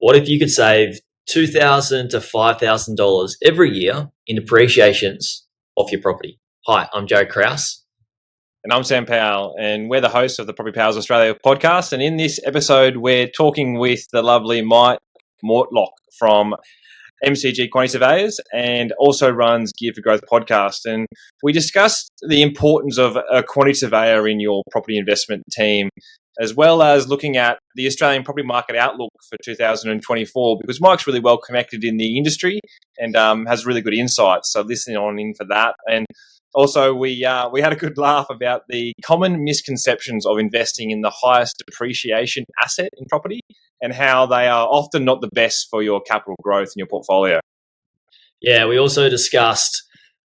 What if you could save $2,000 to $5,000 every year in depreciations off your property? Hi, I'm Joe Krause. And I'm Sam Powell, and we're the hosts of the Property Powers Australia podcast. And in this episode, we're talking with the lovely Mike Mortlock from MCG Quantity Surveyors and also runs Gear for Growth podcast. And we discussed the importance of a quantity surveyor in your property investment team, as well as looking at the Australian property market outlook for 2024, because Mike's really well connected in the industry and has really good insights. So listen on in for that. And also, we had a good laugh about the common misconceptions of investing in the highest depreciation asset in property and how they are often not the best for your capital growth in your portfolio. Yeah, we also discussed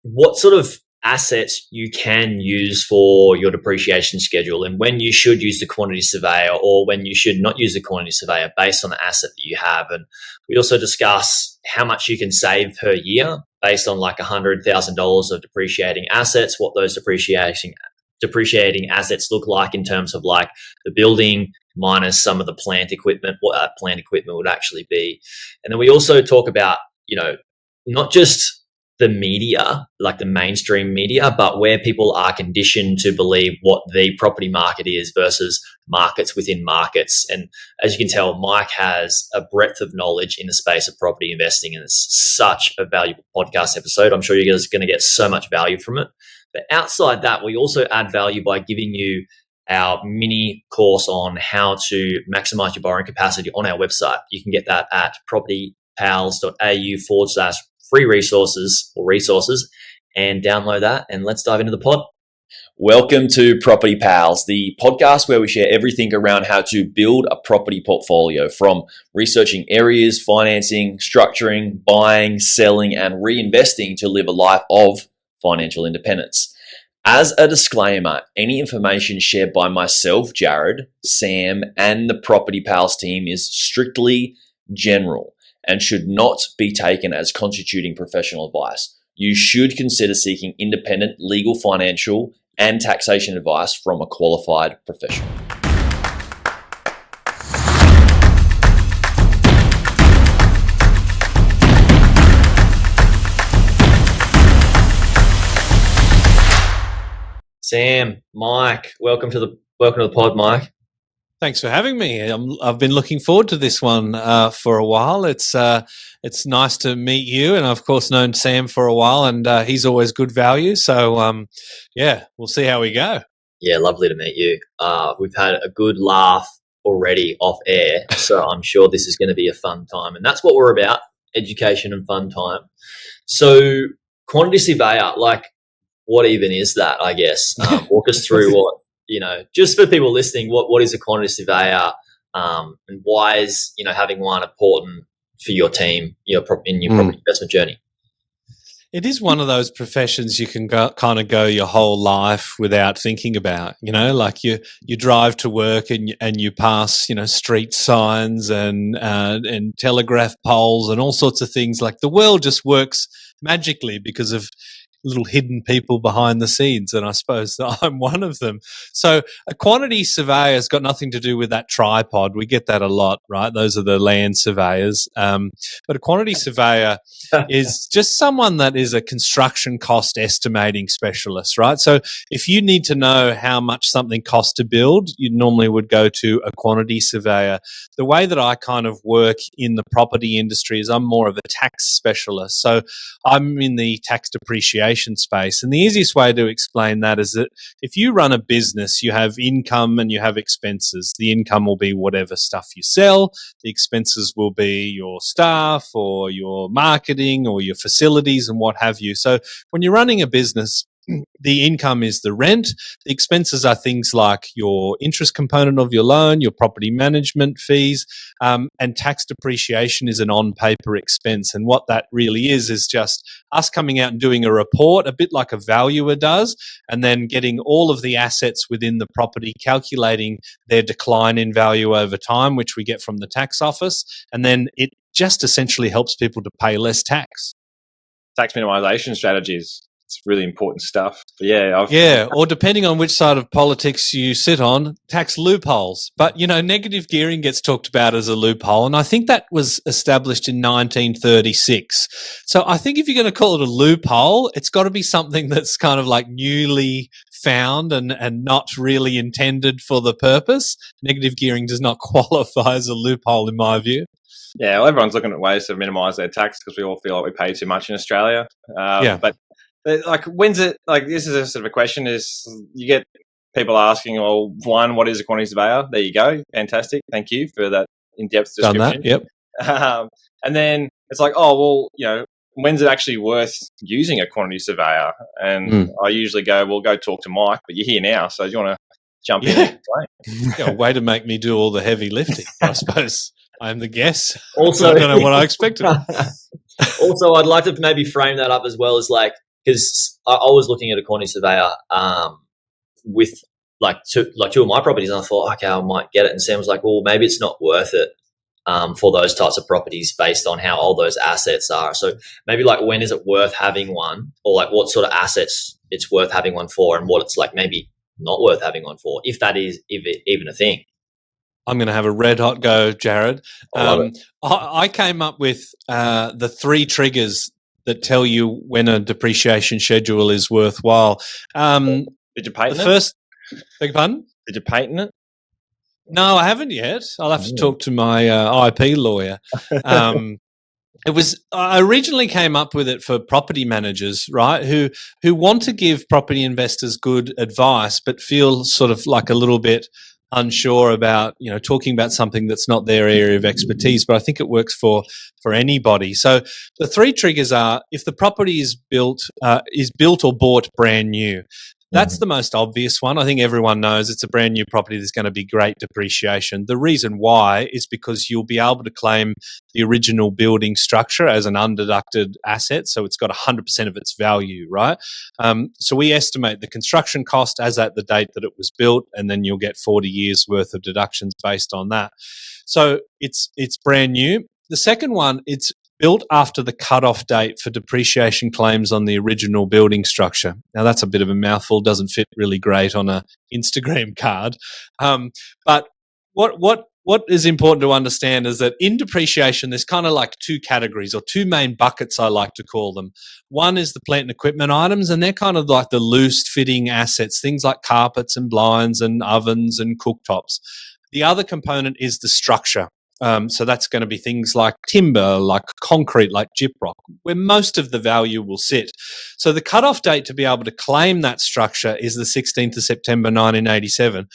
what sort of assets you can use for your depreciation schedule and when you should use the quantity surveyor or when you should not use the quantity surveyor based on the asset that you have. And we also discuss how much you can save per year based on like $100,000 of depreciating assets, what those depreciating assets look like in terms of like the building minus some of the plant equipment, what that plant equipment would actually be. And then we also talk about, not just the media, like the mainstream media, but where people are conditioned to believe what the property market is versus markets within markets. And as you can tell, Mike has a breadth of knowledge in the space of property investing, and it's such a valuable podcast episode. I'm sure you guys are going to get so much value from it. But outside that, we also add value by giving you our mini course on how to maximize your borrowing capacity on our website. You can get that at propertypals.au/free resources and download that, and let's dive into the pod. Welcome to Property Pals, the podcast where we share everything around how to build a property portfolio, from researching areas, financing, structuring, buying, selling, and reinvesting to live a life of financial independence. As a disclaimer, any information shared by myself, Jared, Sam, and the Property Pals team is strictly general and should not be taken as constituting professional advice. You should consider seeking independent legal, financial, and taxation advice from a qualified professional. Sam, Mike, welcome to the pod, Mike. Thanks for having me. I've been looking forward to this one for a while. It's nice to meet you, and I've of course known Sam for a while, and he's always good value. So we'll see how we go. Yeah, lovely to meet you. We've had a good laugh already off air, so I'm sure this is going to be a fun time, and that's what we're about: education and fun time. So, quantity surveyor, like, what even is that? I guess walk us through what. Just for people listening, what is a quantity surveyor, and why is having one important for your team, in your property investment journey? It is one of those professions you can kind of go your whole life without thinking about. Like you drive to work and you pass street signs and telegraph poles and all sorts of things. Like the world just works magically because of little hidden people behind the scenes, and I suppose I'm one of them. So a quantity surveyor has got nothing to do with that tripod. We get that a lot, right? Those are the land surveyors. But a quantity surveyor is just someone that is a construction cost estimating specialist, right? So if you need to know how much something costs to build, you normally would go to a quantity surveyor. The way that I kind of work in the property industry is I'm more of a tax specialist. So I'm in the tax depreciation space. And the easiest way to explain that is that if you run a business, you have income and you have expenses. The income will be whatever stuff you sell. The expenses will be your staff or your marketing or your facilities and what have you. So when you're running a business, the income is the rent. The expenses are things like your interest component of your loan, your property management fees, and tax depreciation is an on-paper expense. And what that really is just us coming out and doing a report, a bit like a valuer does, and then getting all of the assets within the property, calculating their decline in value over time, which we get from the tax office. And then it just essentially helps people to pay less tax. Tax minimization strategies. It's really important stuff. Yeah, or depending on which side of politics you sit on, tax loopholes. But, negative gearing gets talked about as a loophole, and I think that was established in 1936. So I think if you're going to call it a loophole, it's got to be something that's kind of like newly found and not really intended for the purpose. Negative gearing does not qualify as a loophole in my view. Yeah, well, everyone's looking at ways to minimise their tax because we all feel like we pay too much in Australia. But like, when's it, like, this is a sort of a question, is you get people asking, well, one, what is a quantity surveyor? There you go. Fantastic. Thank you for that in-depth description. Done that, yep. And then it's like, oh, well, when's it actually worth using a quantity surveyor? And I usually go, well, go talk to Mike, but you're here now, so do you want to jump in and explain? Way to make me do all the heavy lifting, I suppose. I'm the guest. Also, I don't know what I expected. Also, I'd like to maybe frame that up as well as like, because I was looking at a quantity surveyor with two of my properties, and I thought, okay, I might get it. And Sam was like, well, maybe it's not worth it for those types of properties based on how old those assets are. So maybe like, when is it worth having one, or like what sort of assets it's worth having one for, and what it's like maybe not worth having one for, if that is even a thing. I'm going to have a red hot go, Jared. I came up with the 3 triggers that tell you when a depreciation schedule is worthwhile. Did you patent it? First, beg your pardon? Did you patent it? No, I haven't yet. I'll have to talk to my IP lawyer. I originally came up with it for property managers, right, who want to give property investors good advice but feel sort of like a little bit unsure about, talking about something that's not their area of expertise. But I think it works for anybody. So the 3 triggers are: if the property is built or bought brand new. That's the most obvious one. I think everyone knows it's a brand new property. There's going to be great depreciation. The reason why is because you'll be able to claim the original building structure as an undeducted asset. So it's got 100% of its value, right? So we estimate the construction cost as at the date that it was built, and then you'll get 40 years worth of deductions based on that. So it's brand new. The second one, it's built after the cutoff date for depreciation claims on the original building structure. Now, that's a bit of a mouthful, doesn't fit really great on an Instagram card. But what is important to understand is that in depreciation, there's kind of like 2 categories, or 2 main buckets, I like to call them. One is the plant and equipment items, and they're kind of like the loose fitting assets, things like carpets and blinds and ovens and cooktops. The other component is the structure. So that's going to be things like timber, like concrete, like gyprock, where most of the value will sit. So the cutoff date to be able to claim that structure is the 16th of September 1987.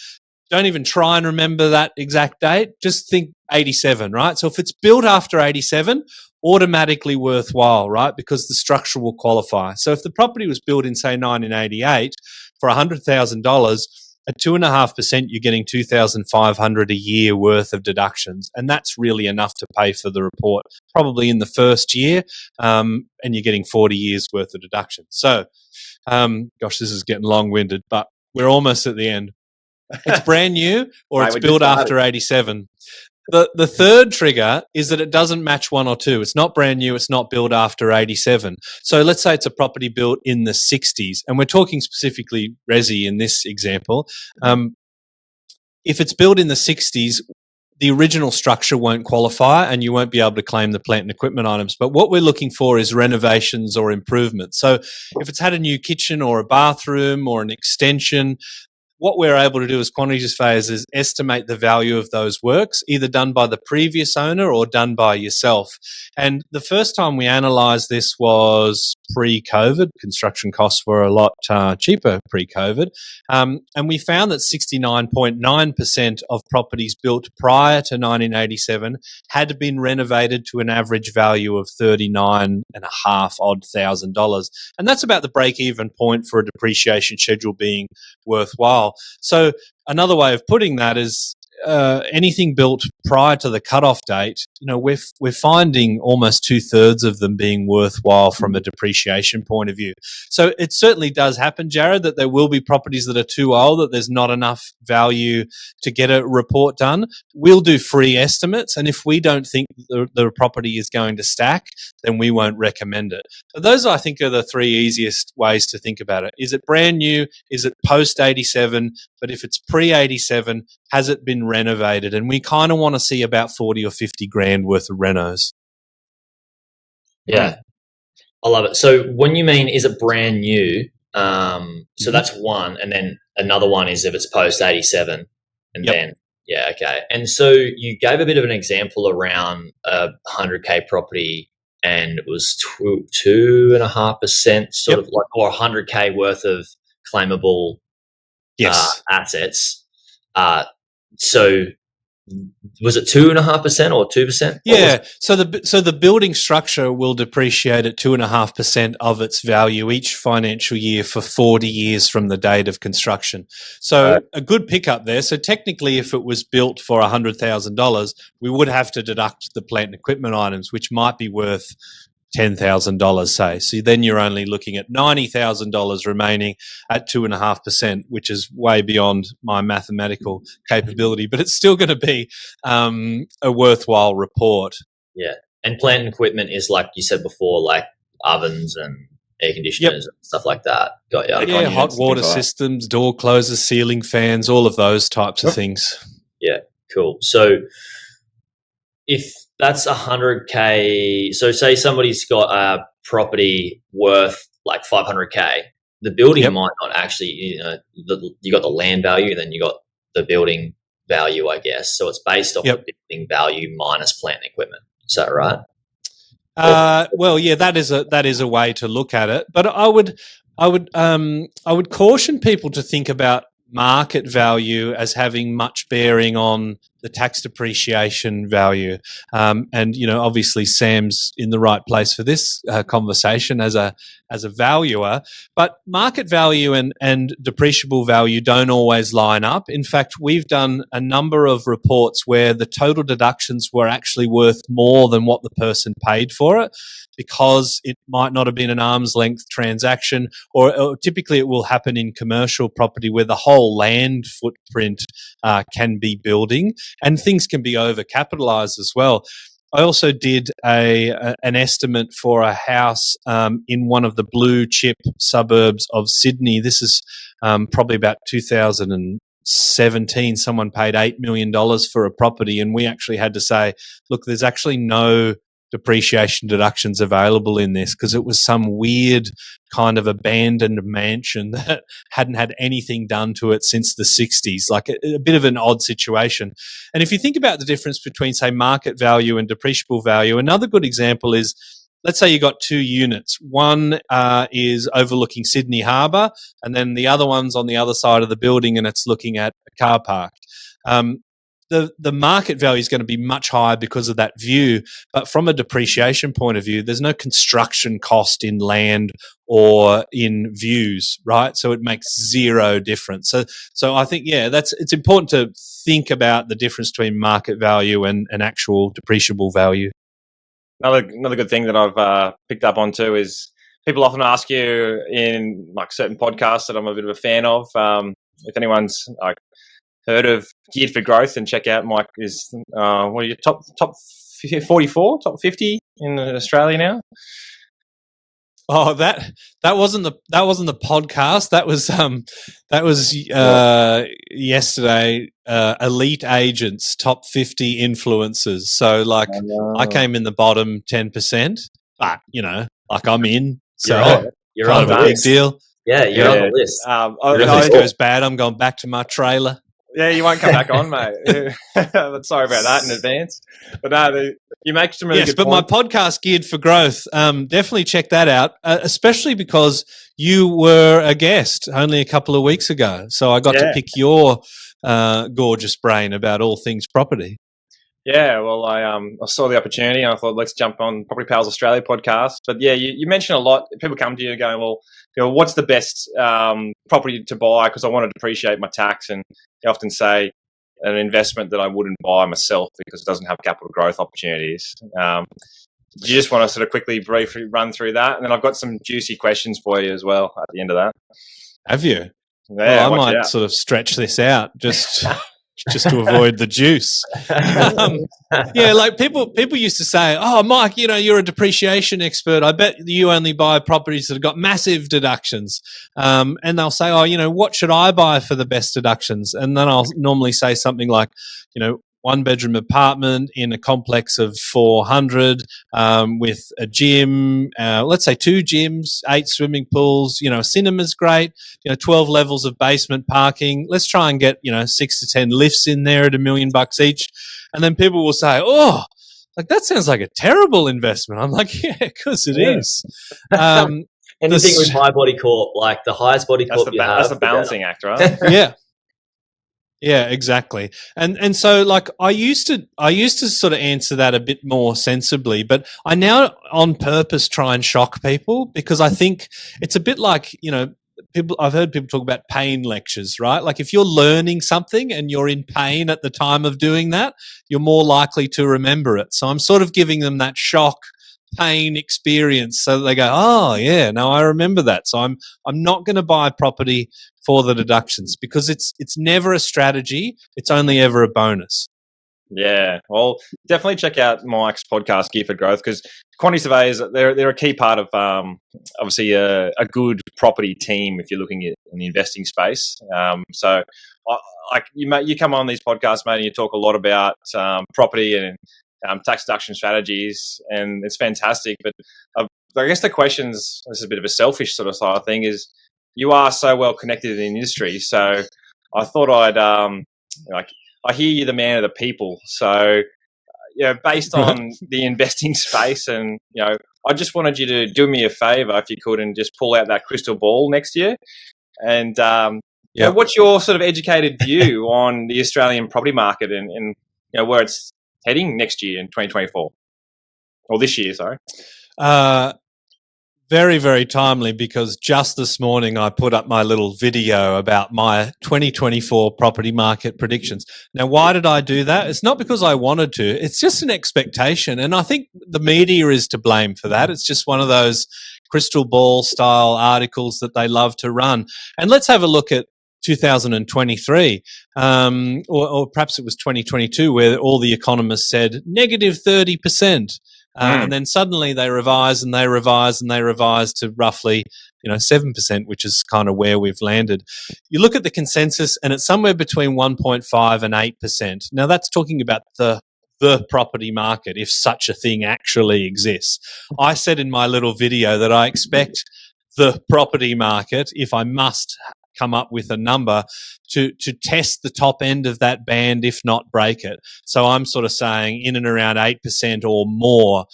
Don't even try and remember that exact date. Just think 87, right? So if it's built after 87, automatically worthwhile, right? Because the structure will qualify. So if the property was built in, say, 1988 for $100,000, at 2.5%, you're getting $2,500 a year worth of deductions, and that's really enough to pay for the report, probably in the first year, and you're getting 40 years worth of deductions. So, gosh, this is getting long-winded, but we're almost at the end. It's brand new, or it's built after 87. The third trigger is that it doesn't match 1 or 2. It's not brand new. It's not built after 87. So let's say it's a property built in the 60s, and we're talking specifically resi in this example. If it's built in the 60s, the original structure won't qualify, and you won't be able to claim the plant and equipment items. But what we're looking for is renovations or improvements. So if it's had a new kitchen or a bathroom or an extension, what we're able to do as quantity surveyors is estimate the value of those works, either done by the previous owner or done by yourself. And the first time we analysed this was pre-COVID. Construction costs were a lot cheaper pre-COVID. And we found that 69.9% of properties built prior to 1987 had been renovated to an average value of $39,500. And that's about the break-even point for a depreciation schedule being worthwhile. So another way of putting that is anything built prior to the cutoff date, we're finding almost 2/3 of them being worthwhile from a depreciation point of view. So it certainly does happen, Jared, that there will be properties that are too old, that there's not enough value to get a report done. We'll do free estimates, and if we don't think the property is going to stack, then we won't recommend it. So those, I think, are the three easiest ways to think about it. Is it brand new? Is it post 87? But if it's pre 87, has it been renovated? And we kind of want to see about 40 or 50 grand worth of renos. Yeah, I love it. So when you mean is it brand new, so that's one, and then another one is if it's post 87, and then okay. And so you gave a bit of an example around a 100K property, and it was 2.5% sort of like, or 100K worth of claimable assets. So was it 2.5% or 2%? Yeah. So the building structure will depreciate at 2.5% of its value each financial year for 40 years from the date of construction. So a good pickup there. So technically, if it was built for $100,000, we would have to deduct the plant and equipment items, which might be worth $10,000, say. So then you're only looking at $90,000 remaining at 2.5%, which is way beyond my mathematical capability, but it's still going to be a worthwhile report. Yeah. And plant and equipment is, like you said before, like ovens and air conditioners and stuff like that. Got you. Yeah, hot water systems, door closers, ceiling fans, all of those types of things. Yeah, cool. So if that's 100K, so say somebody's got a property worth like 500K, the building might not actually, you got the land value, then you got the building value, I guess. So it's based off the building value minus plant and equipment. Is that right? Well, yeah, that is a way to look at it. But I would caution people to think about market value as having much bearing on the tax depreciation value. And, obviously Sam's in the right place for this conversation as a valuer, but market value and depreciable value don't always line up. In fact, we've done a number of reports where the total deductions were actually worth more than what the person paid for it, because it might not have been an arm's length transaction, or typically it will happen in commercial property where the whole land footprint can be building, and things can be over-capitalized as well. I also did an estimate for a house in one of the blue chip suburbs of Sydney. This is probably about 2017. Someone paid $8 million for a property, and we actually had to say, look, there's actually no depreciation deductions available in this, because it was some weird kind of abandoned mansion that hadn't had anything done to it since the 60s, like a bit of an odd situation. And if you think about the difference between, say, market value and depreciable value, another good example is, let's say you got two units. One is overlooking Sydney Harbour, and then the other one's on the other side of the building and it's looking at a car park. The market value is going to be much higher because of that view, but from a depreciation point of view, there's no construction cost in land or in views, right? So it makes zero difference. So I think, it's important to think about the difference between market value and actual depreciable value. Another good thing that I've picked up on too is people often ask you in like certain podcasts that I'm a bit of a fan of. If anyone's heard of Geared for Growth, and check out Mike is what are you top 44, top 50 in Australia now? Oh, that wasn't the podcast. That was yesterday. Elite Agents, top 50 influencers. So I came in the bottom 10%, but I'm in. So you're kind on of a big deal. Yeah, you're on the list. If it goes bad, I'm going back to my trailer. Yeah, you won't come back on, mate. But sorry about that in advance. But no, you make some really good points. My podcast, Geared for Growth, definitely check that out, especially because you were a guest only a couple of weeks ago. So I got to pick your gorgeous brain about all things property. Yeah, well, I saw the opportunity and I thought, let's jump on Property Powell's Australia podcast. But yeah, you mentioned a lot. People come to you going, well, what's the best property to buy because I want to depreciate my tax? And they often say, an investment that I wouldn't buy myself because it doesn't have capital growth opportunities. Do you just want to sort of quickly, briefly run through that? And then I've got some juicy questions for you as well at the end of that. Have you? Yeah, well, I might sort of stretch this out just to avoid the juice. Yeah, like people used to say, "Oh, Mike, you're a depreciation expert. I bet you only buy properties that have got massive deductions." And they'll say, "Oh, what should I buy for the best deductions?" And then I'll normally say something like, 1-bedroom apartment in a complex of 400 with a gym, let's say 2 gyms, 8 swimming pools, a cinema's great, 12 levels of basement parking. Let's try and get, 6 to 10 lifts in there at $1 million each. And then people will say, "Oh, like that sounds like a terrible investment." I'm like, yeah, because it is. Anything with high body corp, like the highest body corp that's the balancing act, right? Yeah. Yeah, exactly. And so like I used to sort of answer that a bit more sensibly, but I now on purpose try and shock people because I think it's a bit like, I've heard people talk about pain lectures, right? Like if you're learning something and you're in pain at the time of doing that, you're more likely to remember it. So I'm sort of giving them that shock pain experience so that they go, "Oh yeah, no, I remember that." So I'm not going to buy property for the deductions because it's never a strategy. It's only ever a bonus. Yeah, well, definitely check out Mike's podcast, Gear for Growth, because Quantity Surveyors, they're a key part of obviously a good property team if you're looking at in the investing space. So, like you come on these podcasts, mate, and you talk a lot about property and tax deduction strategies, and it's fantastic. But I guess the questions, this is a bit of a selfish sort of side of thing, is you are so well connected in the industry. So I thought I'd I hear you're the man of the people. So based on the investing space, and I just wanted you to do me a favor if you could, and just pull out that crystal ball next year. And what's your sort of educated view on the Australian property market and where it's heading next year in 2024 or this year? Sorry. Very, very timely because just this morning I put up my little video about my 2024 property market predictions. Now, why did I do that? It's not because I wanted to. It's just an expectation. And I think the media is to blame for that. It's just one of those crystal ball style articles that they love to run. And let's have a look at 2023, or perhaps it was 2022, where all the economists said negative 30%. And then suddenly they revise and they revise and they revise to roughly, 7%, which is kind of where we've landed. You look at the consensus and it's somewhere between 1.5 and 8%. Now that's talking about the property market, if such a thing actually exists. I said in my little video that I expect the property market, if I must come up with a number, to test the top end of that band, if not break it. So I'm sort of saying in and around 8% or more.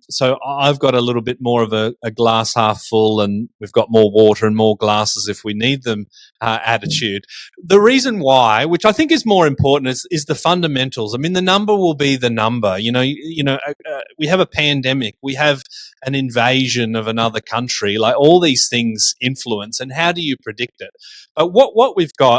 So I've got a little bit more of a glass half full, and we've got more water and more glasses if we need them attitude. The reason why, which I think is more important, is the fundamentals. I mean, the number will be the number. We have a pandemic. We have an invasion of another country. Like all these things influence, and how do you predict it? But what we've got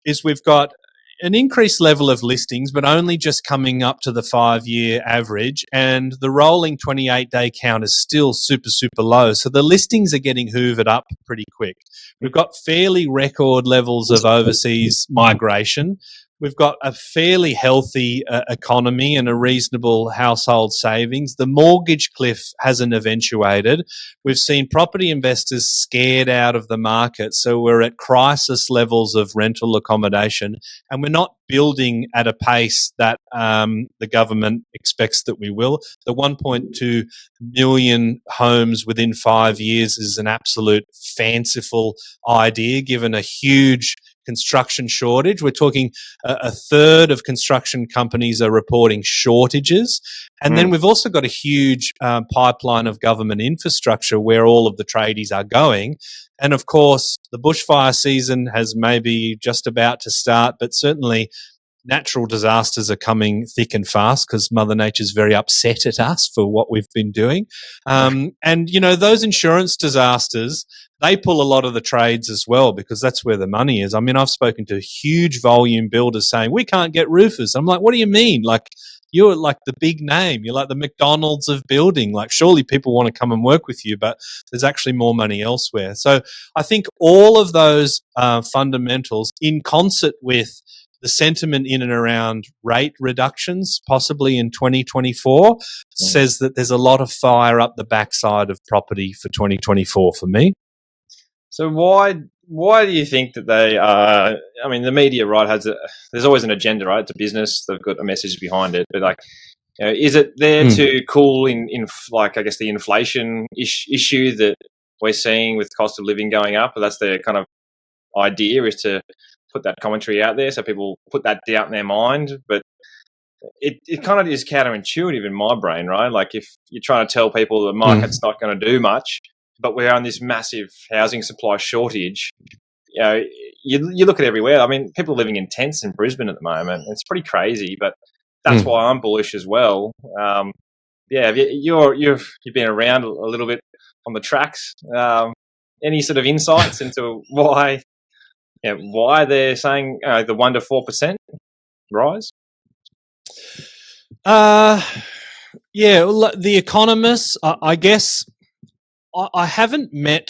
is we've got an increased level of listings, but only just coming up to the 5-year average, and the rolling 28-day count is still super, super low. So the listings are getting hoovered up pretty quick. We've got fairly record levels of overseas migration. We've got a fairly healthy economy and a reasonable household savings. The mortgage cliff hasn't eventuated. We've seen property investors scared out of the market. So we're at crisis levels of rental accommodation, and we're not building at a pace that the government expects that we will. The 1.2 million homes within 5 years is an absolute fanciful idea, given a huge construction shortage. We're talking a third of construction companies are reporting shortages. And then we've also got a huge pipeline of government infrastructure where all of the tradies are going. And of course, the bushfire season has maybe just about to start, but certainly natural disasters are coming thick and fast because Mother Nature's very upset at us for what we've been doing. And, you know, those insurance disasters, they pull a lot of the trades as well because that's where the money is. I mean, I've spoken to huge volume builders saying, we can't get roofers. I'm like, what do you mean? Like, you're like the big name. You're like the McDonald's of building. Like, surely people want to come and work with you, but there's actually more money elsewhere. So I think all of those fundamentals in concert with the sentiment in and around rate reductions, possibly in 2024, says that there's a lot of fire up the backside of property for 2024 for me. So why do you think that they are? I mean, the media, right, there's always an agenda, right? It's a business; they've got a message behind it. But like, you know, is it there to cool in like, I guess, the inflation issue that we're seeing with cost of living going up? But that's their kind of idea, is to put that commentary out there so people put that doubt in their mind. But it kind of is counterintuitive in my brain, right? Like, if you're trying to tell people the market's not going to do much, but we're on this massive housing supply shortage. You know, you look at everywhere. I mean, people are living in tents in Brisbane at the moment. It's pretty crazy, but that's why I'm bullish as well. Yeah, you've been around a little bit on the tracks. Any sort of insights into why they're saying the 1% to 4% rise? Yeah, well, the economists, I guess. I haven't met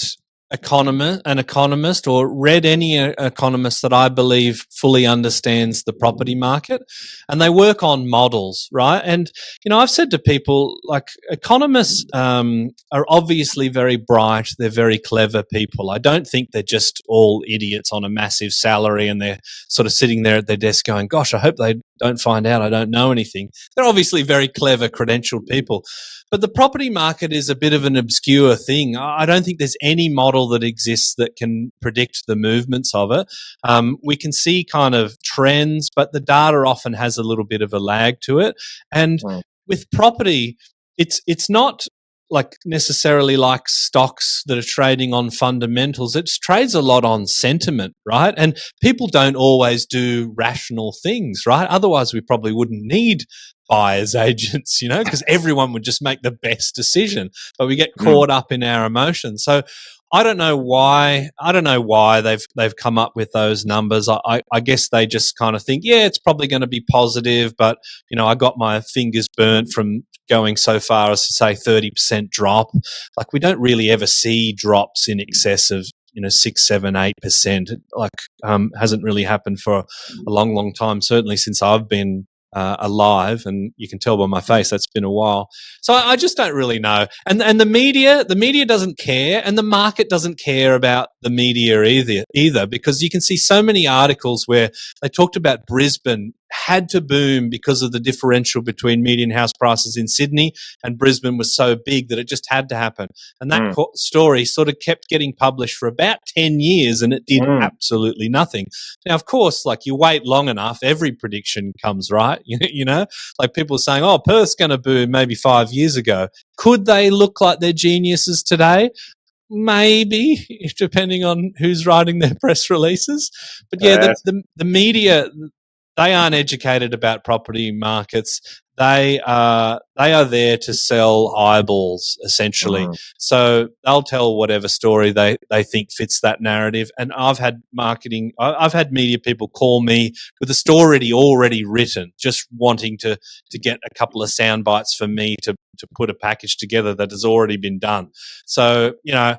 an economist or read any economist that I believe fully understands the property market, and they work on models, right? And, you know, I've said to people, like, economists are obviously very bright. They're very clever people. I don't think they're just all idiots on a massive salary and they're sort of sitting there at their desk going, gosh, I hope they don't find out I don't know anything. They're obviously very clever, credentialed people. But the property market is a bit of an obscure thing. I don't think there's any model that exists that can predict the movements of it. We can see kind of trends, but the data often has a little bit of a lag to it. And with property, it's not like necessarily like stocks that are trading on fundamentals. It trades a lot on sentiment, right? And people don't always do rational things, right? Otherwise, we probably wouldn't need buyers agents, you know, because everyone would just make the best decision, but we get caught up in our emotions. So I don't know why they've come up with those numbers. I guess they just kind of think, yeah, it's probably going to be positive, but, you know, I got my fingers burnt from going so far as to say 30% drop. Like, we don't really ever see drops in excess of, you know, 6, 7, 8%. Like, hasn't really happened for a long, long time, certainly since I've been alive, and you can tell by my face that's been a while. So I just don't really know. And the media doesn't care, and the market doesn't care about the media either, because you can see so many articles where they talked about Brisbane had to boom because of the differential between median house prices in Sydney and Brisbane was so big that it just had to happen. And that story sort of kept getting published for about 10 years and it did absolutely nothing. Now, of course, like, you wait long enough, every prediction comes right. You know, like, people are saying, oh, Perth's going to boom maybe 5 years ago. Could they look like they're geniuses today? Maybe, depending on who's writing their press releases. But yeah, the media, they aren't educated about property markets. They are there to sell eyeballs, essentially. So they'll tell whatever story they think fits that narrative. And I've had media people call me with a story already written, just wanting to get a couple of sound bites for me to put a package together that has already been done. So, you know,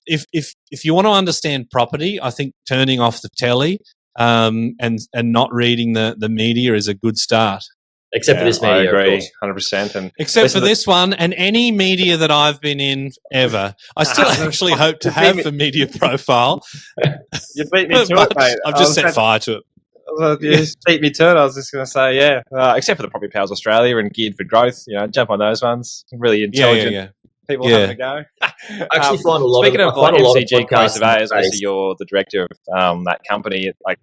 if you want to understand property, I think turning off the telly and not reading the media is a good start. Except for this media, I agree, of course. 100%. And except for this one and any media that I've been in ever. I still actually hope to have a media profile. You beat me to it, mate. I've just set fire to it. You just beat me to it. I was just going to say, except for the Property Powers Australia and Geared for Growth, you know, jump on those ones. Really intelligent people having a go. I actually find a lot speaking of like MCG Quantity Surveyors, obviously you're the director of that company. Like,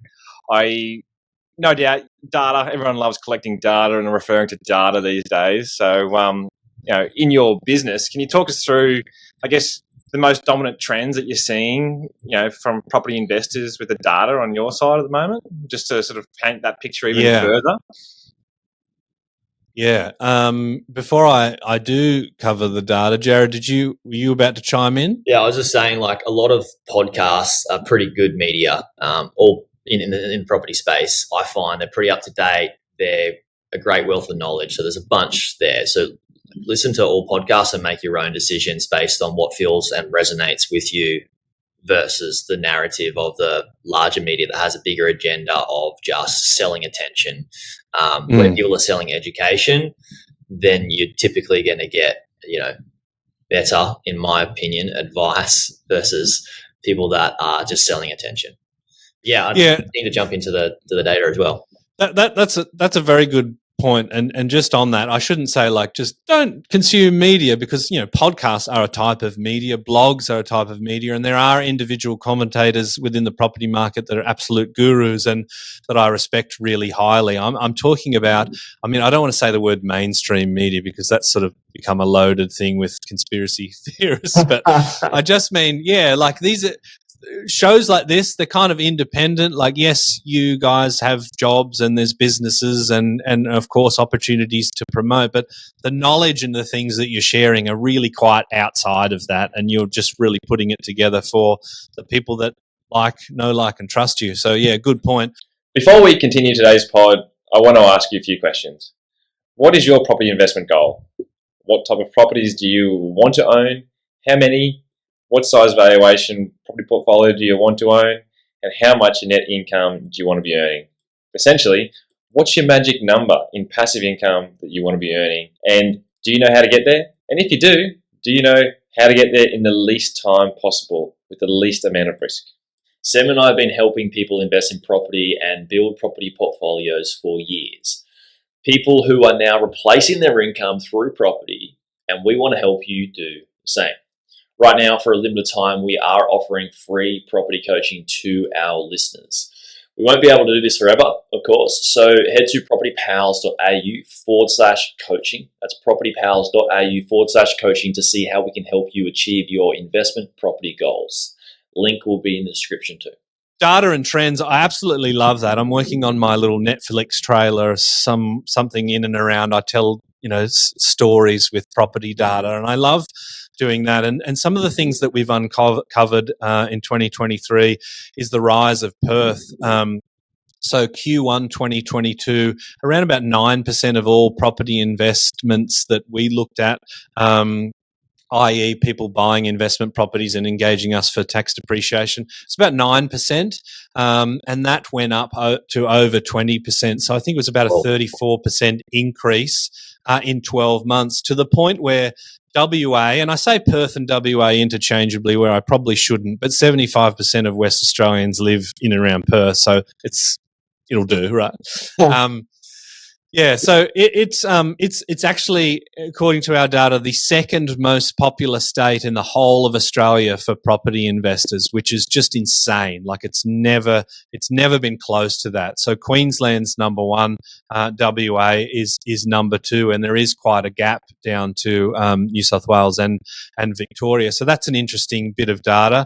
no doubt, data. Everyone loves collecting data and referring to data these days. So, you know, in your business, can you talk us through, I guess, the most dominant trends that you're seeing, from property investors with the data on your side at the moment, just to sort of paint that picture even further? Yeah. Before I do cover the data, Jared, were you about to chime in? Yeah, I was just saying, like, a lot of podcasts are pretty good media, all in property space. I find they're pretty up to date. They're a great wealth of knowledge. So there's a bunch there. So listen to all podcasts and make your own decisions based on what feels and resonates with you versus the narrative of the larger media that has a bigger agenda of just selling attention. When people are selling education, then you're typically going to get, better, in my opinion, advice versus people that are just selling attention. I need to jump into the data as well. That's a very good point. And just on that, I shouldn't say like just don't consume media, because podcasts are a type of media, blogs are a type of media, and there are individual commentators within the property market that are absolute gurus and that I respect really highly. I'm talking about, I don't want to say the word mainstream media because that's sort of become a loaded thing with conspiracy theorists, but I just mean, like these are shows like this, they're kind of independent. Like, yes, you guys have jobs and there's businesses and of course opportunities to promote, but the knowledge and the things that you're sharing are really quite outside of that, and you're just really putting it together for the people that know, like and trust you. So yeah, good point. Before we continue today's pod, I want to ask you a few questions. What is your property investment goal? What type of properties do you want to own? How many? What size valuation property portfolio do you want to own? And how much net income do you want to be earning? Essentially, what's your magic number in passive income that you want to be earning? And do you know how to get there? And if you do you know how to get there in the least time possible with the least amount of risk? Sam and I have been helping people invest in property and build property portfolios for years. People who are now replacing their income through property, and we want to help you do the same. Right now, for a limited time, we are offering free property coaching to our listeners. We won't be able to do this forever, of course, so head to propertypals.au/coaching. That's propertypals.au/coaching to see how we can help you achieve your investment property goals. Link will be in the description too. Data and trends, I absolutely love that. I'm working on my little Netflix trailer, something in and around. I tell stories with property data, and I love doing that. And some of the things that we've uncovered in 2023 is the rise of Perth. So Q1 2022, around about 9% of all property investments that we looked at, i.e. people buying investment properties and engaging us for tax depreciation, it's about 9%, and that went up to over 20%. So I think it was about a 34% increase in 12 months, to the point where WA, and I say Perth and WA interchangeably where I probably shouldn't, but 75% of West Australians live in and around Perth, so it'll do, right? So it's actually, according to our data, the second most popular state in the whole of Australia for property investors, which is just insane. Like it's never been close to that. So Queensland's number one, WA is number two, and there is quite a gap down to New South Wales and Victoria. So that's an interesting bit of data.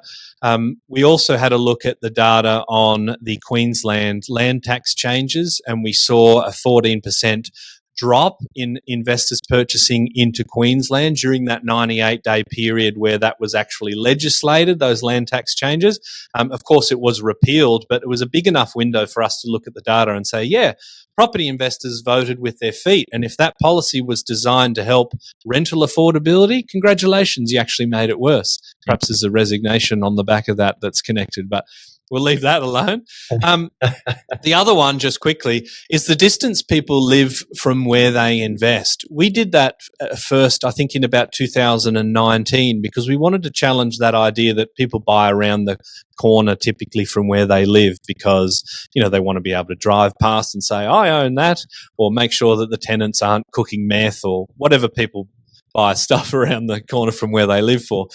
We also had a look at the data on the Queensland land tax changes, and we saw a 14% drop in investors purchasing into Queensland during that 98-day period where that was actually legislated, those land tax changes. Of course, it was repealed, but it was a big enough window for us to look at the data and say, yeah, property investors voted with their feet. And if that policy was designed to help rental affordability, congratulations, you actually made it worse. Perhaps there's a resignation on the back of that that's connected, but we'll leave that alone. The other one, just quickly, is the distance people live from where they invest. We did that first, I think, in about 2019, because we wanted to challenge that idea that people buy around the corner typically from where they live because, they want to be able to drive past and say, I own that, or make sure that the tenants aren't cooking meth or whatever people buy stuff around the corner from where they live for.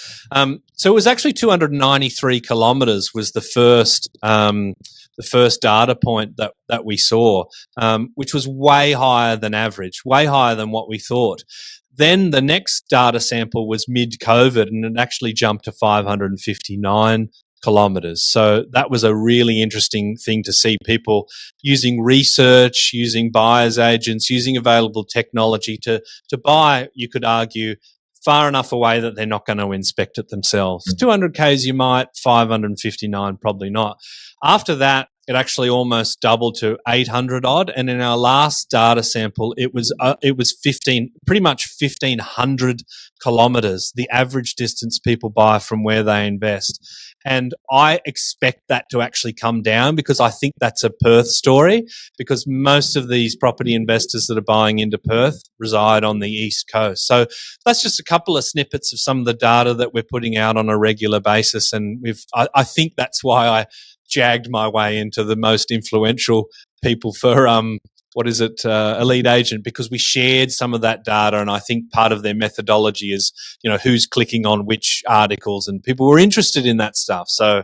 So it was actually 293 kilometres was the first data point that we saw, which was way higher than average, way higher than what we thought. Then the next data sample was mid-COVID, and it actually jumped to 559 kilometers. So that was a really interesting thing to see, people using research, using buyer's agents, using available technology to buy, you could argue, far enough away that they're not going to inspect it themselves. 200 Ks you might, 559 probably not. After that, it actually almost doubled to 800 odd, and in our last data sample, it was pretty much 1,500 kilometers, the average distance people buy from where they invest. And I expect that to actually come down, because I think that's a Perth story, because most of these property investors that are buying into Perth reside on the East Coast. So that's just a couple of snippets of some of the data that we're putting out on a regular basis. And I think that's why I jagged my way into the most influential people for Elite Agent, because we shared some of that data, and I think part of their methodology is, who's clicking on which articles, and people were interested in that stuff. So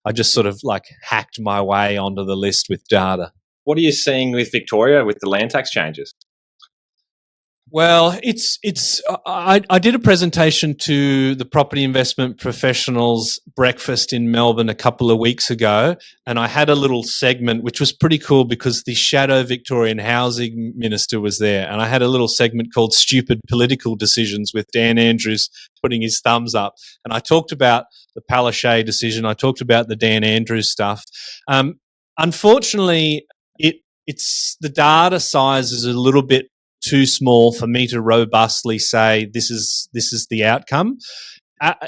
I just sort of like hacked my way onto the list with data. What are you seeing with Victoria with the land tax changes? Well, I did a presentation to the Property Investment Professionals Breakfast in Melbourne a couple of weeks ago, and I had a little segment which was pretty cool, because the shadow Victorian Housing Minister was there, and I had a little segment called Stupid Political Decisions with Dan Andrews putting his thumbs up, and I talked about the Palaszczuk decision, I talked about the Dan Andrews stuff. Unfortunately, it's the data size is a little bit too small for me to robustly say this is the outcome.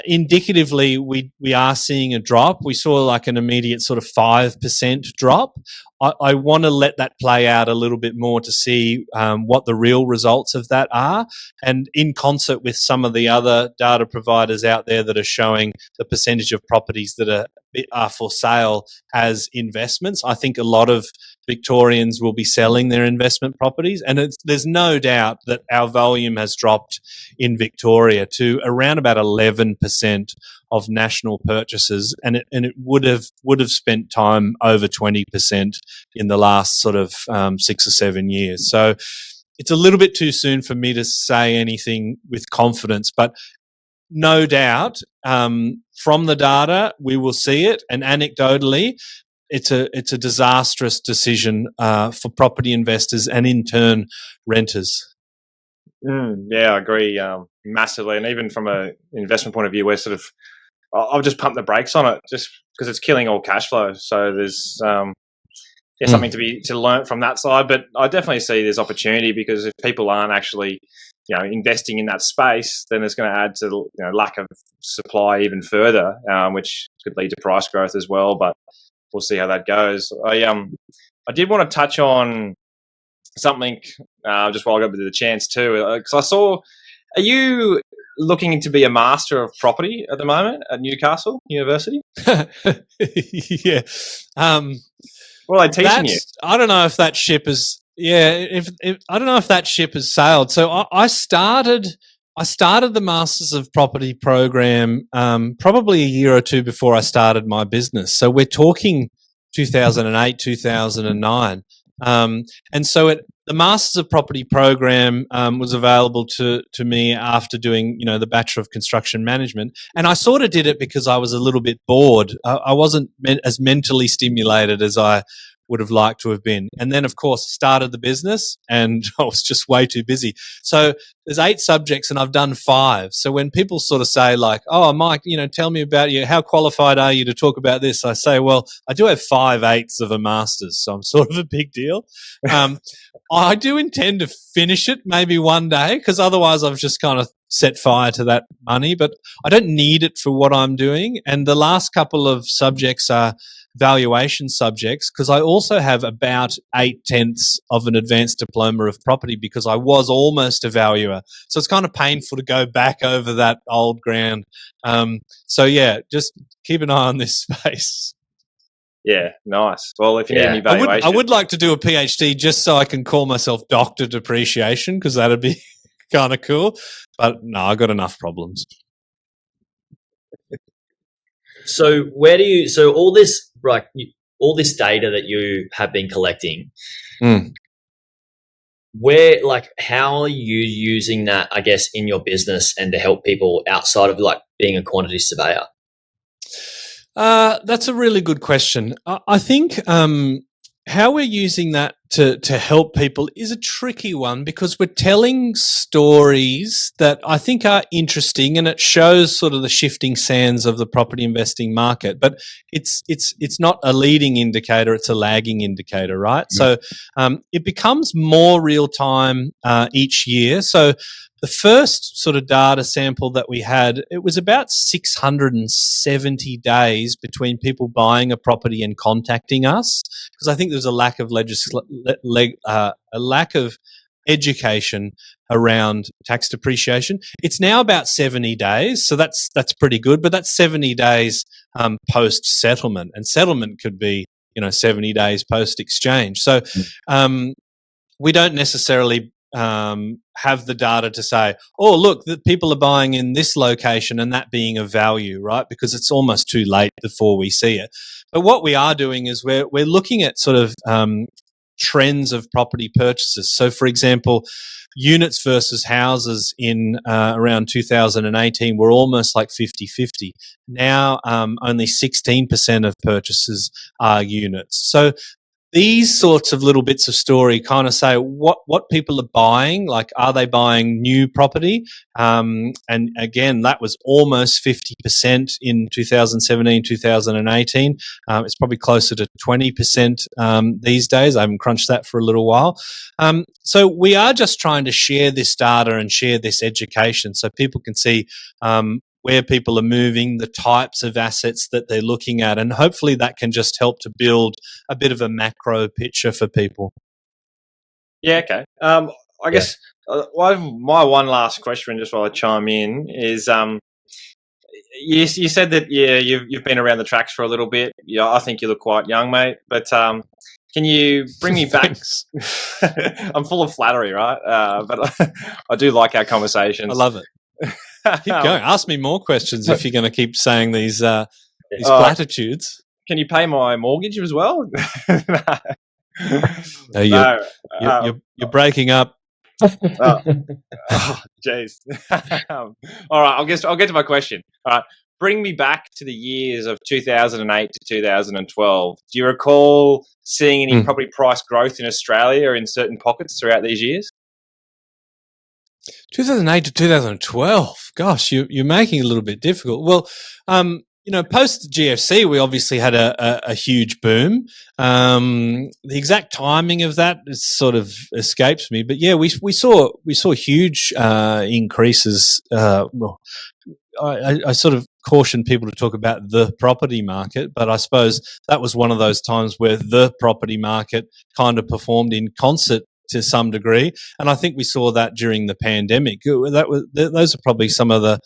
Indicatively, we are seeing a drop. We saw like an immediate sort of 5% drop. I want to let that play out a little bit more to see what the real results of that are. And in concert with some of the other data providers out there that are showing the percentage of properties that are for sale as investments, I think a lot of Victorians will be selling their investment properties. And there's no doubt that our volume has dropped in Victoria to around about 11% of national purchases, and it would have spent time over 20% in the last sort of 6 or 7 years. So it's a little bit too soon for me to say anything with confidence, but no doubt from the data we will see it, and anecdotally it's a disastrous decision for property investors and in turn renters. Yeah, I agree massively. And even from an investment point of view, we're sort of, I'll just pump the brakes on it just because it's killing all cash flow. So there's something to learn from that side. But I definitely see there's opportunity, because if people aren't actually, investing in that space, then it's going to add to lack of supply even further, which could lead to price growth as well. But we'll see how that goes. I did want to touch on something just while I got the chance too, because I saw, are you looking to be a master of property at the moment at Newcastle University? Yeah. What are they teaching you? I don't know if that ship is. Yeah, I don't know if that ship has sailed. So I started the Masters of Property program probably a year or two before I started my business. So we're talking 2008, 2009. And so the Masters of Property program was available to me after doing, the Bachelor of Construction Management. And I sort of did it because I was a little bit bored. I wasn't as mentally stimulated as I would have liked to have been. And then, of course, started the business, and I was just way too busy. So there's 8 subjects and I've done 5. So when people sort of say like, oh, Mike, tell me about you. How qualified are you to talk about this? I say, well, I do have 5/8 of a master's, so I'm sort of a big deal. I do intend to finish it maybe one day, because otherwise I've just kind of set fire to that money, but I don't need it for what I'm doing. And the last couple of subjects are valuation subjects, because I also have about 8/10 of an advanced diploma of property, because I was almost a valuer. So it's kind of painful to go back over that old ground. So yeah, just keep an eye on this space. Yeah, nice. Well, if you need any valuation, I would like to do a PhD just so I can call myself Dr. Depreciation, because that'd be kind of cool. But no, I got enough problems. So all this data that you have been collecting, how are you using that, I guess, in your business and to help people outside of like being a quantity surveyor? That's a really good question. I think how we're using that to help people is a tricky one, because we're telling stories that I think are interesting, and it shows sort of the shifting sands of the property investing market. But it's not a leading indicator; it's a lagging indicator, right? So it becomes more real time each year. So the first sort of data sample that we had, it was about 670 days between people buying a property and contacting us, because I think there's a lack of a lack of education around tax depreciation. It's now about 70 days, so that's pretty good, but that's 70 days post settlement, and settlement could be 70 days post exchange. So we don't necessarily have the data to say, oh, look, the people are buying in this location and that being of value, right? Because it's almost too late before we see it. But what we are doing is we're looking at sort of trends of property purchases. So, for example, units versus houses in around 2018 were almost like 50-50. Now, only 16% of purchases are units. So these sorts of little bits of story kind of say what people are buying. Like, are they buying new property? And again, that was almost 50% in 2017, 2018. It's probably closer to 20% these days. I haven't crunched that for a little while. So we are just trying to share this data and share this education so people can see where people are moving, the types of assets that they're looking at, and hopefully that can just help to build a bit of a macro picture for people. Yeah, okay. I guess my one last question, just while I chime in, is you said that you've been around the tracks for a little bit. Yeah, I think you look quite young, mate. But can you bring me back? I'm full of flattery, right? But I do like our conversations. I love it. Keep going. Ask me more questions if you're going to keep saying these platitudes. Can you pay my mortgage as well? No, you're breaking up. Oh, jeez. All right, I'll get to my question. All right, bring me back to the years of 2008 to 2012. Do you recall seeing any property price growth in Australia or in certain pockets throughout these years? 2008 to 2012. Gosh, you're making it a little bit difficult. Well, post GFC, we obviously had a huge boom. The exact timing of that sort of escapes me, but yeah, we saw huge increases. I sort of caution people to talk about the property market, but I suppose that was one of those times where the property market kind of performed in concert to some degree, and I think we saw that during the pandemic. Those are probably some of the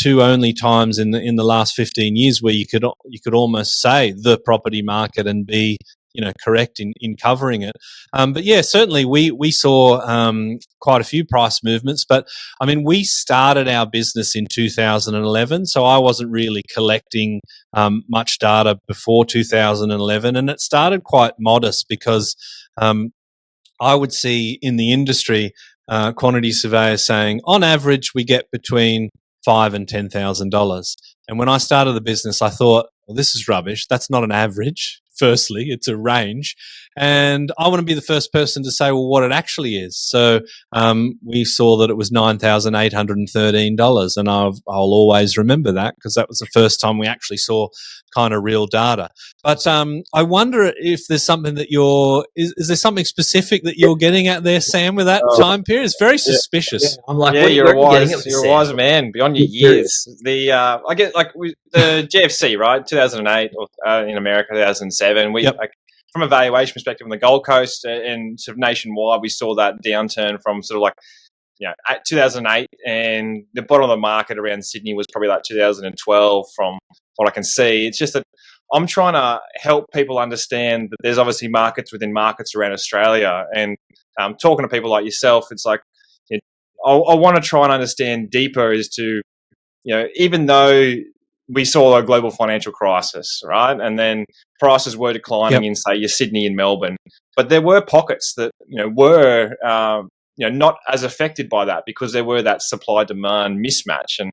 two only times in the last 15 years where you could almost say the property market and be correct in covering it. But yeah, certainly we saw quite a few price movements. But I mean, we started our business in 2011, so I wasn't really collecting much data before 2011, and it started quite modest because I would see in the industry quantity surveyors saying, on average, we get between $5,000 and $10,000. And when I started the business, I thought, well, this is rubbish. That's not an average. Firstly, it's a range. And I want to be the first person to say, well, what it actually is. So we saw that it was $9,813. And I'll always remember that because that was the first time we actually saw kind of real data. But I wonder if there's something that is there something specific that you're getting at there, Sam, with that time period? It's very suspicious. Yeah. I'm like, you're a wise man beyond your years. I get like the GFC, right? 2008 or in America, 2007. From a valuation perspective on the Gold Coast and sort of nationwide, we saw that downturn from sort of like 2008, and the bottom of the market around Sydney was probably like 2012 from what I can see. It's just that I'm trying to help people understand that there's obviously markets within markets around Australia, and talking to people like yourself, it's like I want to try and understand deeper as to, even though we saw a global financial crisis, right? And then prices were declining in, say, your Sydney and Melbourne. But there were pockets that, were, not as affected by that because there were that supply-demand mismatch. And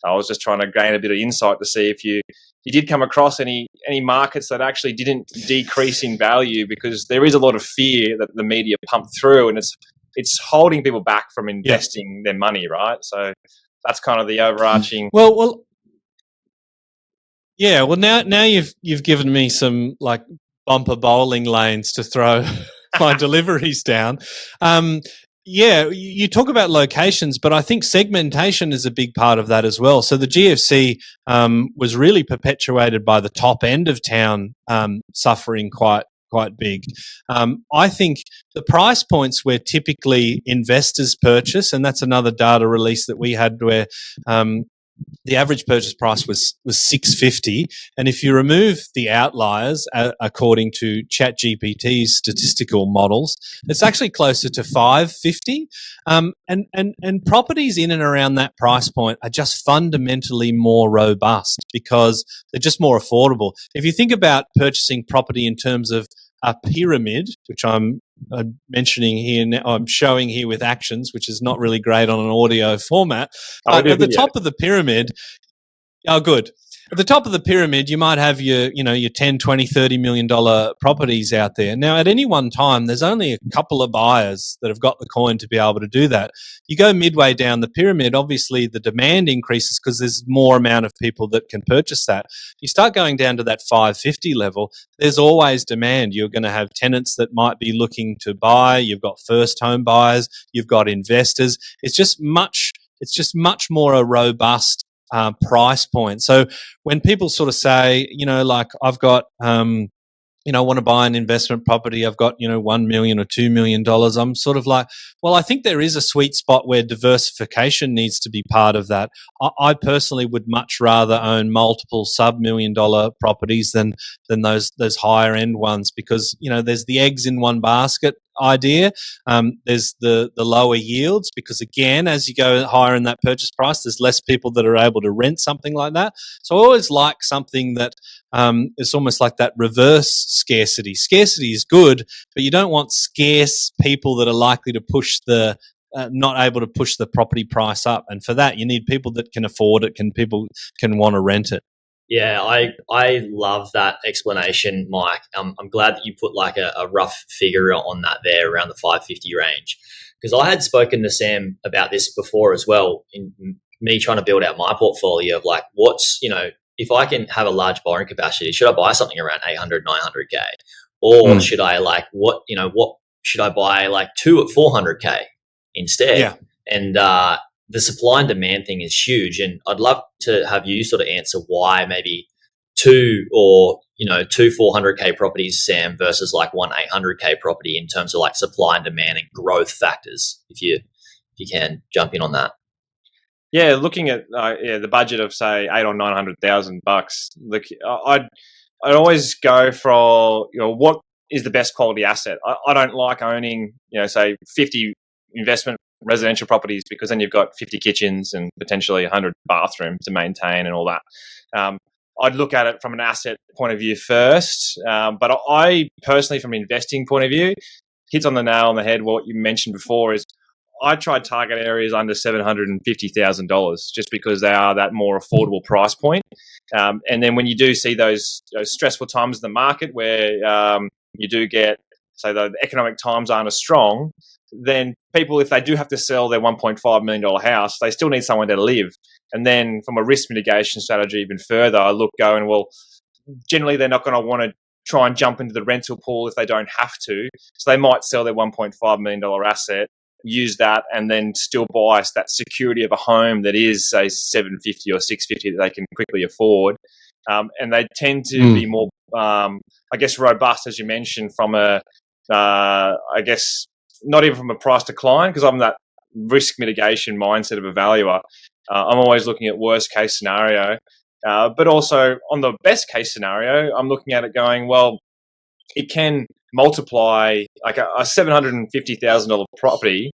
I was just trying to gain a bit of insight to see if you did come across any markets that actually didn't decrease in value, because there is a lot of fear that the media pumped through, and it's holding people back from investing their money, right? So that's kind of the overarching. Well, yeah. Well, now you've given me some like bumper bowling lanes to throw my deliveries down. Yeah, you talk about locations, but I think segmentation is a big part of that as well. So the GFC was really perpetuated by the top end of town suffering quite big. I think the price points where typically investors purchase, and that's another data release that we had where the average purchase price was $650, and if you remove the outliers, according to ChatGPT's statistical models, it's actually closer to $550. And properties in and around that price point are just fundamentally more robust because they're just more affordable. If you think about purchasing property in terms of a pyramid, which I'm mentioning here now, I'm showing here with actions, which is not really great on an audio format. But at the top of the pyramid, good. At the top of the pyramid, you might have your 10, 20, $30 million properties out there. Now, at any one time, there's only a couple of buyers that have got the coin to be able to do that. You go midway down the pyramid, obviously the demand increases because there's more amount of people that can purchase that. You start going down to that 550 level, there's always demand. You're going to have tenants that might be looking to buy. You've got first home buyers. You've got investors. It's just much more a robust price point. So when people sort of say, like I've got, I want to buy an investment property, I've got, $1 million or $2 million, I'm sort of like, well, I think there is a sweet spot where diversification needs to be part of that. I personally would much rather own multiple sub-$1 million properties than those higher end ones, because, there's the eggs in one basket idea. There's the lower yields, because again, as you go higher in that purchase price, there's less people that are able to rent something like that. So I always like something that it's almost like that reverse scarcity. Scarcity is good, but you don't want scarce people that are likely to push not able to push the property price up. And for that, you need people that can afford it, people can want to rent it. Yeah, I love that explanation, Mike. I'm glad that you put like a rough figure on that there around the 550 range, because I had spoken to Sam about this before as well, in me trying to build out my portfolio of like what's, if I can have a large borrowing capacity, should I buy something around 800, 900K? Or should I what should I buy like two at 400K instead? Yeah. And the supply and demand thing is huge. And I'd love to have you sort of answer why maybe two 400K properties, Sam, versus like one 800K property in terms of like supply and demand and growth factors, if you can jump in on that. Yeah, looking at the budget of say $800,000 or $900,000, look, I'd always go for what is the best quality asset. I don't like owning say 50 investment residential properties, because then you've got 50 kitchens and potentially 100 bathrooms to maintain and all that. I'd look at it from an asset point of view first, but I personally, from an investing point of view, hits on the nail on the head. What you mentioned before is I try to target areas under $750,000 just because they are that more affordable price point. And then when you do see those stressful times in the market where you do get, say, the economic times aren't as strong, then people, if they do have to sell their $1.5 million house, they still need somewhere to live. And then from a risk mitigation strategy even further, I look going, well, generally they're not going to want to try and jump into the rental pool if they don't have to. So they might sell their $1.5 million asset, use that, and then still buy that security of a home that is, say, $750,000 or $650,000 that they can quickly afford. And they tend to be more, robust, as you mentioned, from not even from a price decline, because I'm that risk mitigation mindset of a valuer. I'm always looking at worst case scenario, but also on the best case scenario, I'm looking at it going, well, it can multiply, like a $750,000 property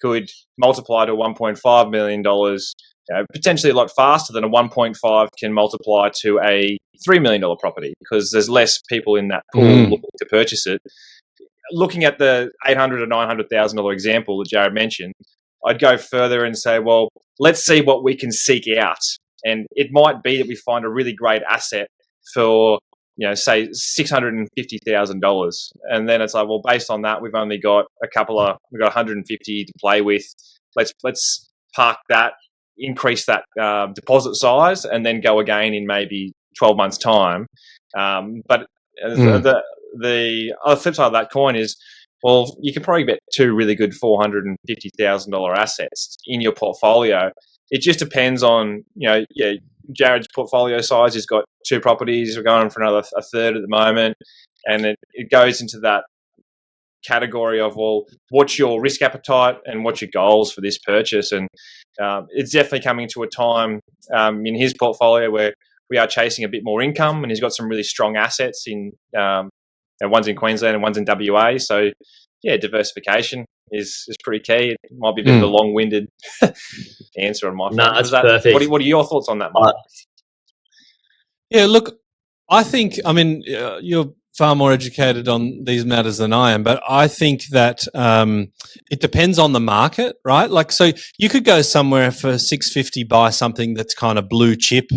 could multiply to $1.5 million potentially a lot faster than a 1.5 can multiply to a $3 million property, because there's less people in that pool looking to purchase it. Looking at the $800,000 or $900,000 example that Jared mentioned, I'd go further and say, well, let's see what we can seek out. And it might be that we find a really great asset for, say $650,000. And then it's like, well, based on that, we've only got we've got 150 to play with. Let's park that, increase that deposit size, and then go again in maybe 12 months' time. But the other flip side of that coin is, well, you can probably get two really good $450,000 assets in your portfolio. It just depends on, Jared's portfolio size. He's got 2 properties. We're going for a third at the moment. And it goes into that category of, well, what's your risk appetite and what's your goals for this purchase? And it's definitely coming to a time in his portfolio where we are chasing a bit more income, and he's got some really strong assets in one's in Queensland and one's in WA. So, yeah, diversification is pretty key. It might be a bit of a long-winded answer on my part. No, that's perfect. What are your thoughts on that, Mike? Yeah, look, I think, you're far more educated on these matters than I am, but I think that it depends on the market, right? Like, so you could go somewhere for $650, buy something that's kind of blue chip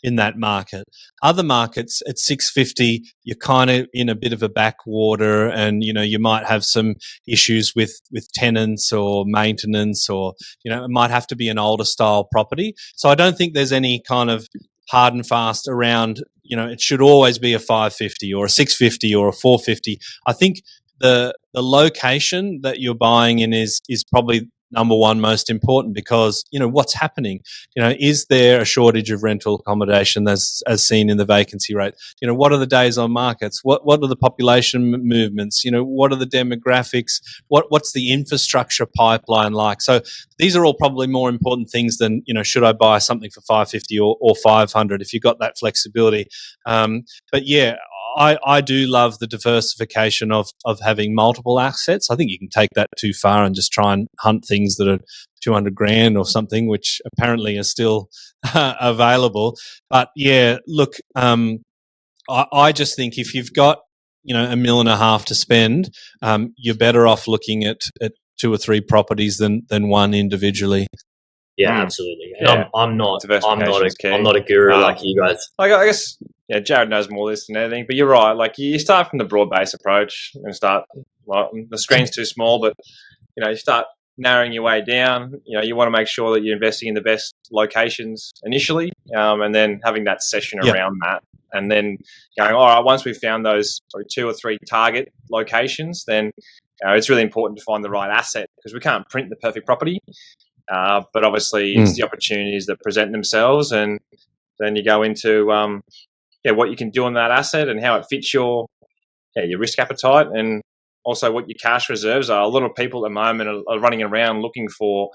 in that market. Other markets at $650, you're kind of in a bit of a backwater, and you might have some issues with tenants or maintenance, or it might have to be an older style property. So I don't think there's any kind of hard and fast around, it should always be a 550 or a 650 or a 450. I think the location that you're buying in is probably number one most important, because what's happening, is there a shortage of rental accommodation as seen in the vacancy rate? What are the days on markets? What are the population movements? What are the demographics? What's the infrastructure pipeline like? So these are all probably more important things than should I buy something for 550 or 500 if you've got that flexibility. But yeah, I do love the diversification of having multiple assets. I think you can take that too far and just try and hunt things that are $200,000 or something, which apparently are still available. But yeah, look, I just think if you've got $1.5 million to spend, you're better off looking at 2 or 3 properties than one individually. Yeah, absolutely. Yeah. I'm not a guru like you guys. Like, I guess, Jared knows more of this than anything, but you're right. Like, you start from the broad-based approach and the screen's too small, but, you start narrowing your way down. You want to make sure that you're investing in the best locations initially, and then having that session around that. And then going, all right, once we've found those 2 or 3 target locations, then it's really important to find the right asset, because we can't print the perfect property. But obviously it's the opportunities that present themselves, and then you go into what you can do on that asset and how it fits your risk appetite, and also what your cash reserves are. A lot of people at the moment are running around looking for,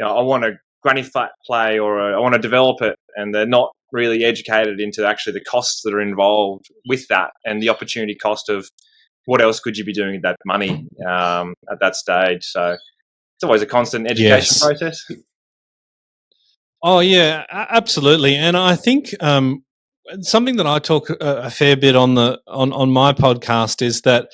I want a granny flat play, or I want to develop it, and they're not really educated into actually the costs that are involved with that, and the opportunity cost of what else could you be doing with that money at that stage. So it's always a constant education process. Oh yeah, absolutely. And I think something that I talk a fair bit on my podcast is that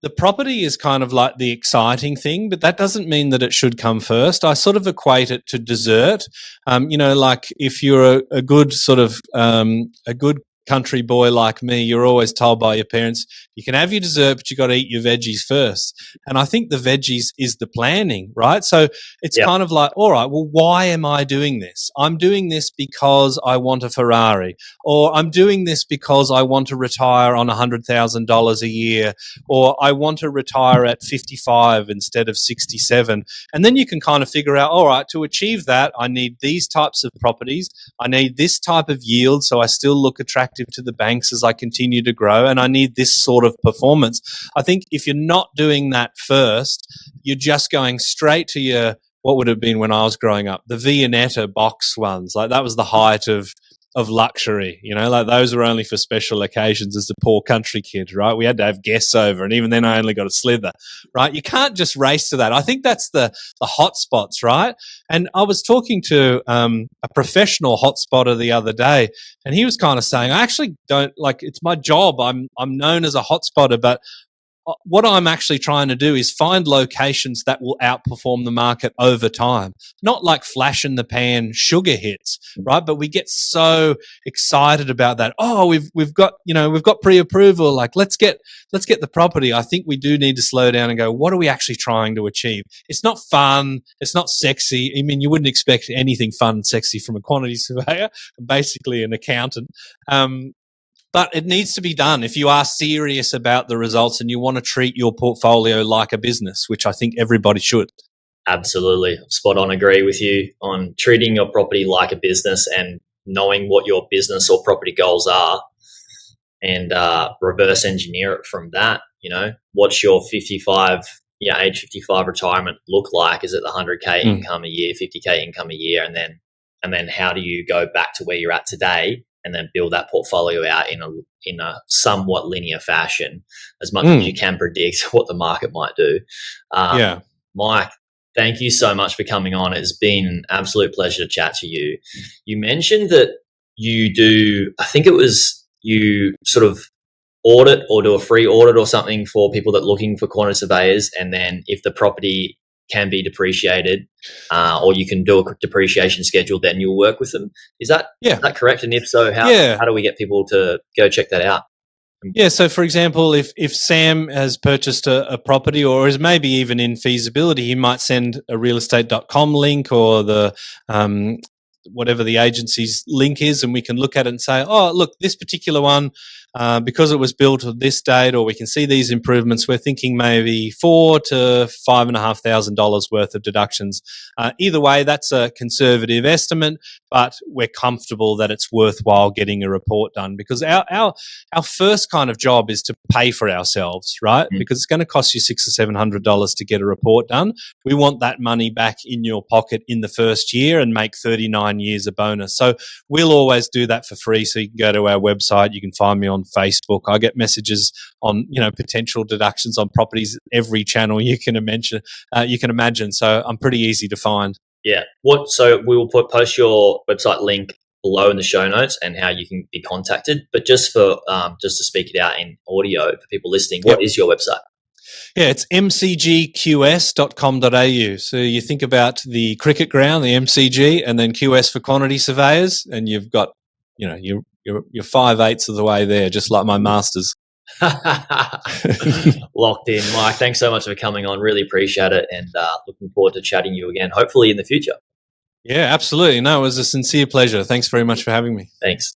the property is kind of like the exciting thing, but that doesn't mean that it should come first. I sort of equate it to dessert. Like if you're a good sort of a good country boy like me, you're always told by your parents, you can have your dessert, but you got to eat your veggies first. And I think the veggies is the planning, right? So it's kind of like, all right, well, why am I doing this? I'm doing this because I want a Ferrari, or I'm doing this because I want to retire on $100,000 a year, or I want to retire at 55 instead of 67. And then you can kind of figure out, all right, to achieve that, I need these types of properties. I need this type of yield, so I still look attractive to the banks as I continue to grow, and I need this sort of performance. I think if you're not doing that first, you're just going straight to your, what would have been when I was growing up, the Viennetta box ones. Like that was the height of of luxury. You know, like those were only for special occasions as the poor country kid, right? We had to have guests over, and even then I only got a slither, right? You can't just race to that. I think that's the hot spots, right? And I was talking to a professional hot spotter the other day, and he was kind of saying, I actually don't like, it's my job. I'm known as a hot spotter, but what I'm actually trying to do is find locations that will outperform the market over time, not like flash in the pan sugar hits, right? But we get so excited about that. Oh, we've got pre-approval. Like let's get the property. I think we do need to slow down and go, what are we actually trying to achieve? It's not fun. It's not sexy. I mean, you wouldn't expect anything fun and sexy from a quantity surveyor, basically an accountant. But it needs to be done if you are serious about the results and you want to treat your portfolio like a business, which I think everybody should. Absolutely. Spot on. Agree with you on treating your property like a business and knowing what your business or property goals are and reverse engineer it from that. You know, what's your age 55 retirement look like? Is it the 100K income a year, 50K income a year? And then how do you go back to where you're at today and then build that portfolio out in a somewhat linear fashion, as much as you can predict what the market might do. Mike, thank you so much for coming on. It's been an absolute pleasure to chat to you. You mentioned that you do, I think it was you sort of audit or do a free audit or something for people that are looking for quantity surveyors, and then if the property can be depreciated or you can do a depreciation schedule, then you'll work with them. Is that correct? And if so, how do we get people to go check that out? Yeah, so for example, if Sam has purchased a property or is maybe even in feasibility, he might send a realestate.com link or the whatever the agency's link is, and we can look at it and say, oh, look, this particular one, because it was built at this date, or we can see these improvements, we're thinking maybe $4,000 to $5,500 worth of deductions. Either way, that's a conservative estimate, but we're comfortable that it's worthwhile getting a report done, because our first kind of job is to pay for ourselves, right? Because it's going to cost you $600 or $700 to get a report done. We want that money back in your pocket in the first year and make 39 years a bonus. So we'll always do that for free. So you can go to our website. You can find me on Facebook. I get messages on, potential deductions on properties, every channel you can imagine. So I'm pretty easy to find. Yeah. So we will post your website link below in the show notes and how you can be contacted. But just to speak it out in audio for people listening, what is your website? Yeah, it's mcgqs.com.au. So you think about the cricket ground, the MCG, and then QS for quantity surveyors, and you've got, you're 5/8 of the way there, just like my masters. Locked in. Mike, thanks so much for coming on. Really appreciate it, and looking forward to chatting you again, hopefully in the future. Yeah, absolutely. No, it was a sincere pleasure. Thanks very much for having me. Thanks.